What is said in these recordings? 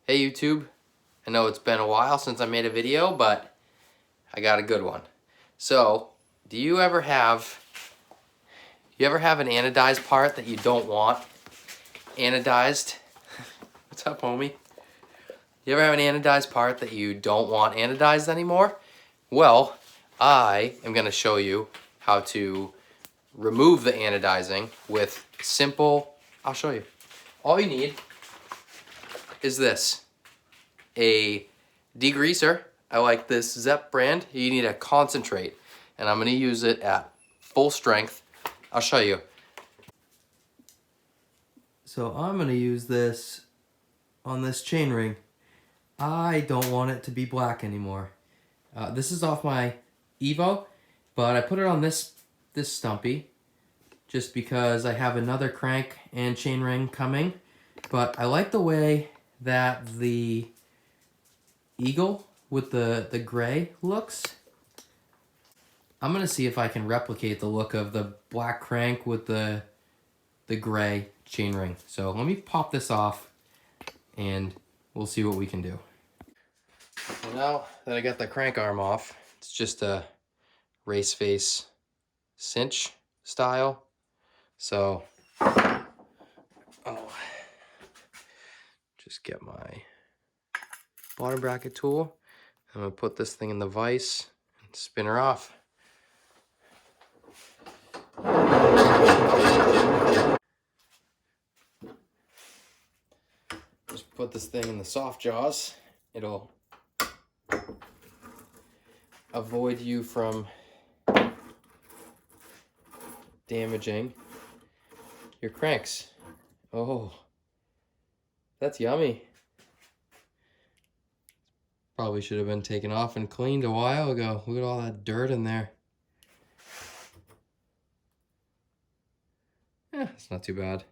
Hey YouTube, I know it's been a while since I made a video, but I got a good one. So, do you ever have an anodized part that you don't want anodized? What's up, homie? You ever have an anodized part that you don't want anodized anymore? Well, I am going to show you how to remove the anodizing with simple, I'll show you. All you need is this. A degreaser. I like this Zepp brand. You need a concentrate, and I'm going to use it at full strength. I'll show you. So I'm going to use this on this chain ring. I don't want it to be black anymore. This is off my Evo, but I put it on this stumpy just because I have another crank and chain ring coming. But I like the way that the eagle with the gray looks. I'm gonna see if I can replicate the look of the black crank with the gray chain ring. So let me pop this off and we'll see what we can do. Well, now that I got the crank arm off, it's just a race face cinch style. So I'll just get my bottom bracket tool. I'm gonna put this thing in the vise and spin her off. Just put this thing in the soft jaws. It'll avoid you from damaging your cranks. Oh, that's yummy. Probably should have been taken off and cleaned a while ago. Look at all that dirt in there. It's not too bad.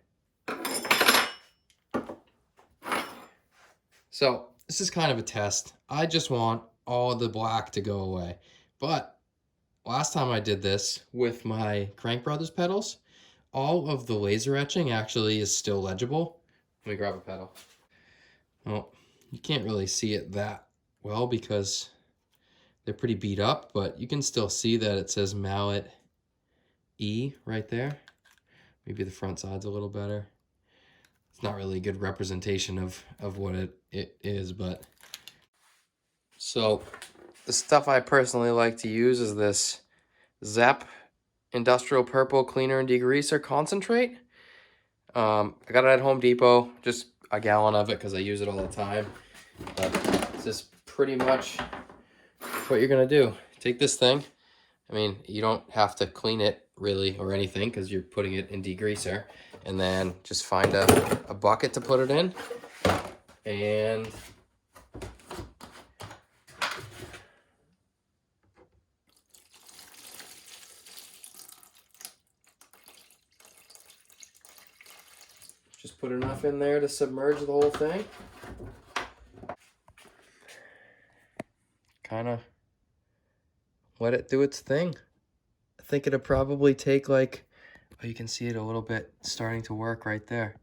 So this is kind of a test. I just want all the black to go away. But last time I did this with my Crank Brothers pedals, all of the laser etching actually is still legible. Let me grab a pedal. Well, you can't really see it that well because they're pretty beat up, but you can still see that it says mallet E right there. Maybe the front side's a little better. It's not really a good representation of what it is, but. So the stuff I personally like to use is this Zepp Industrial Purple Cleaner and Degreaser Concentrate. I got it at Home Depot, just a gallon of it because I use it all the time. But it's just pretty much what you're gonna do. Take this thing. I mean, you don't have to clean it really or anything because you're putting it in degreaser, and then just find a bucket to put it in, and just put enough in there to submerge the whole thing. Kind of let it do its thing. I think it'll probably take like, oh, you can see it a little bit starting to work right there.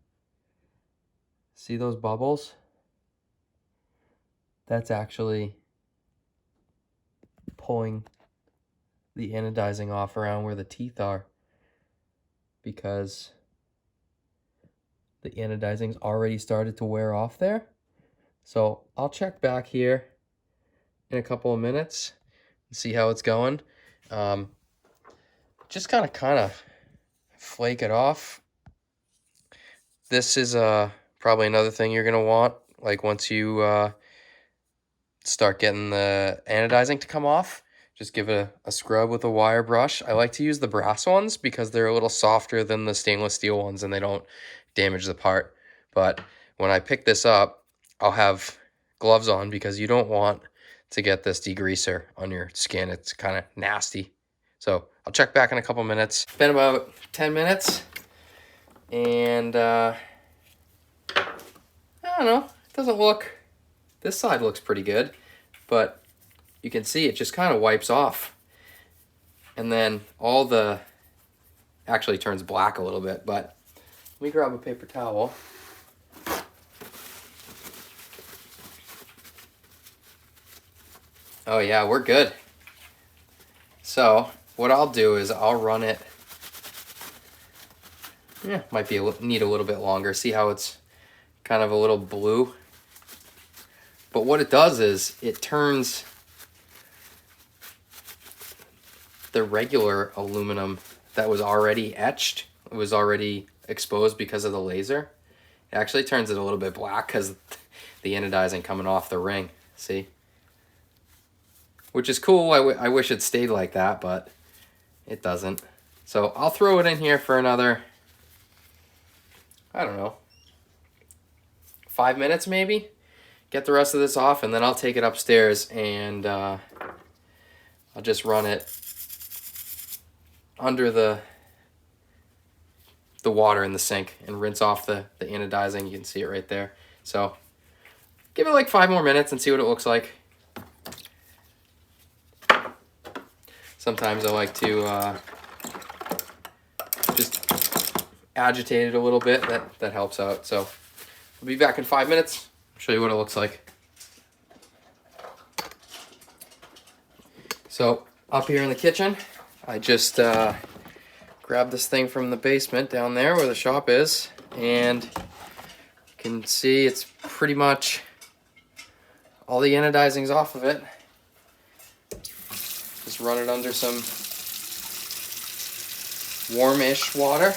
See those bubbles? That's actually pulling the anodizing off around where the teeth are, because the anodizing's already started to wear off there. So I'll check back here in a couple of minutes and see how it's going. Just kind of flake it off. This is probably another thing you're gonna want, like once you start getting the anodizing to come off, just give it a scrub with a wire brush. I like to use the brass ones because they're a little softer than the stainless steel ones and they don't damage the part. But when I pick this up, I'll have gloves on because you don't want to get this degreaser on your skin. It's kind of nasty. So I'll check back in a couple minutes. It's been about 10 minutes and I don't know, it doesn't look, this side looks pretty good, but you can see it just kind of wipes off. And then all the, actually turns black a little bit, but let me grab a paper towel. Oh yeah, we're good. So what I'll do is I'll run it. Yeah, might be need a little bit longer. See how it's kind of a little blue? But what it does is it turns the regular aluminum that was already etched, it was already exposed because of the laser. It actually turns it a little bit black because the anodizing coming off the ring, see? Which is cool. I wish it stayed like that, but it doesn't. So I'll throw it in here for another, I don't know, 5 minutes maybe? Get the rest of this off, and then I'll take it upstairs and I'll just run it under the water in the sink and rinse off the anodizing. You can see it right there. So give it like 5 more minutes and see what it looks like. Sometimes I like to just agitate it a little bit. That helps out. So I'll be back in 5 minutes. I'll show you what it looks like. So up here in the kitchen, I just grabbed this thing from the basement down there where the shop is, and you can see it's pretty much all the anodizing's off of it. Just run it under some warmish water.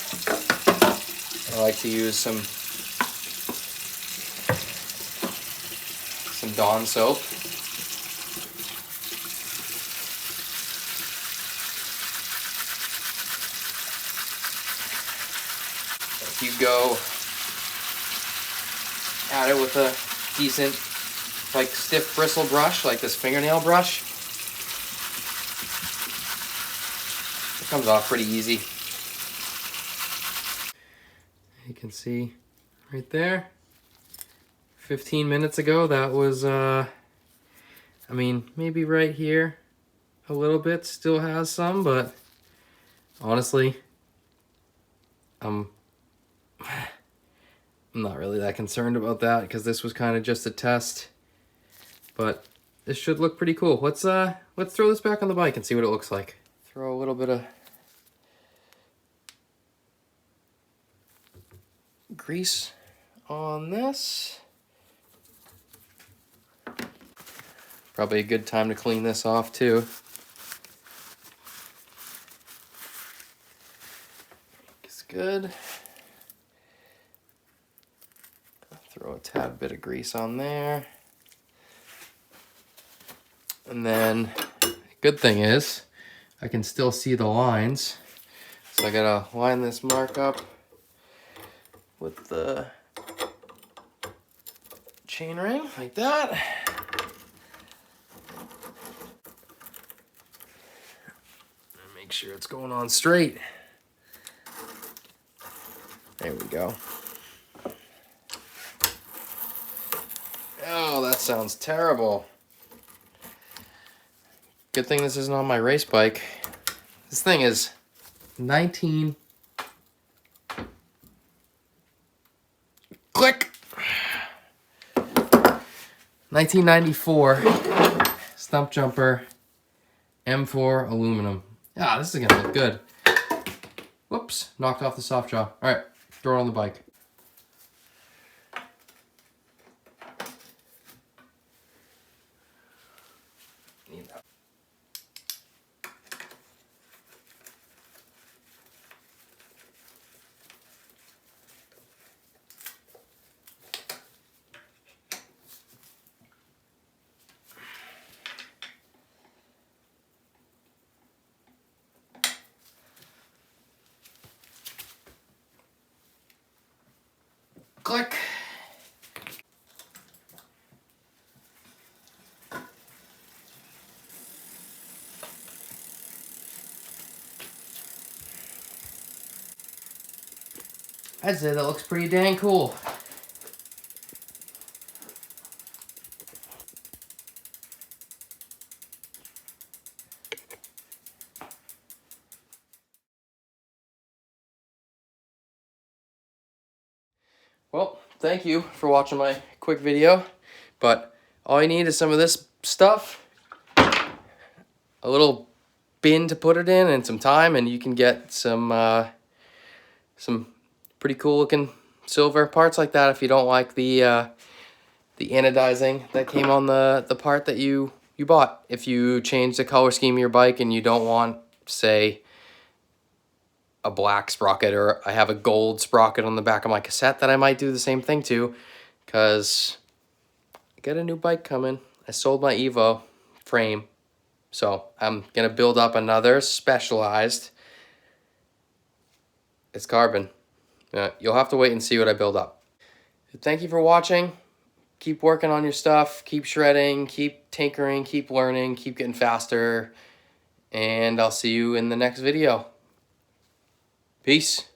I like to use some Dawn soap. If you go at it with a decent, like, stiff bristle brush, like this fingernail brush, it comes off pretty easy. You can see right there, 15 minutes ago, that was, I mean, maybe right here a little bit still has some, but honestly, I'm not really that concerned about that because this was kind of just a test. But this should look pretty cool. Let's throw this back on the bike and see what it looks like. Throw a little bit of grease on this. Probably a good time to clean this off too. It's good. Throw a tad bit of grease on there. And then, good thing is, I can still see the lines. So I gotta line this mark up with the chain ring, like that. And make sure it's going on straight. There we go. Oh, that sounds terrible. Good thing this isn't on my race bike. This thing is 1994 stump jumper M4 aluminum. Ah, this is gonna look good. Whoops, knocked off the soft jaw. All right, throw it on the bike. Need that. Click. I'd say that looks pretty dang cool. Well, thank you for watching my quick video, but all you need is some of this stuff, a little bin to put it in and some time, and you can get some pretty cool looking silver parts like that if you don't like the anodizing that came on the part that you bought. If you change the color scheme of your bike and you don't want, say, a black sprocket, or I have a gold sprocket on the back of my cassette that I might do the same thing to, because I got a new bike coming. I sold my Evo frame, so I'm gonna build up another Specialized. It's carbon. You'll have to wait and see what I build up. Thank you for watching. Keep working on your stuff, keep shredding, keep tinkering, keep learning, keep getting faster, and I'll see you in the next video. Peace.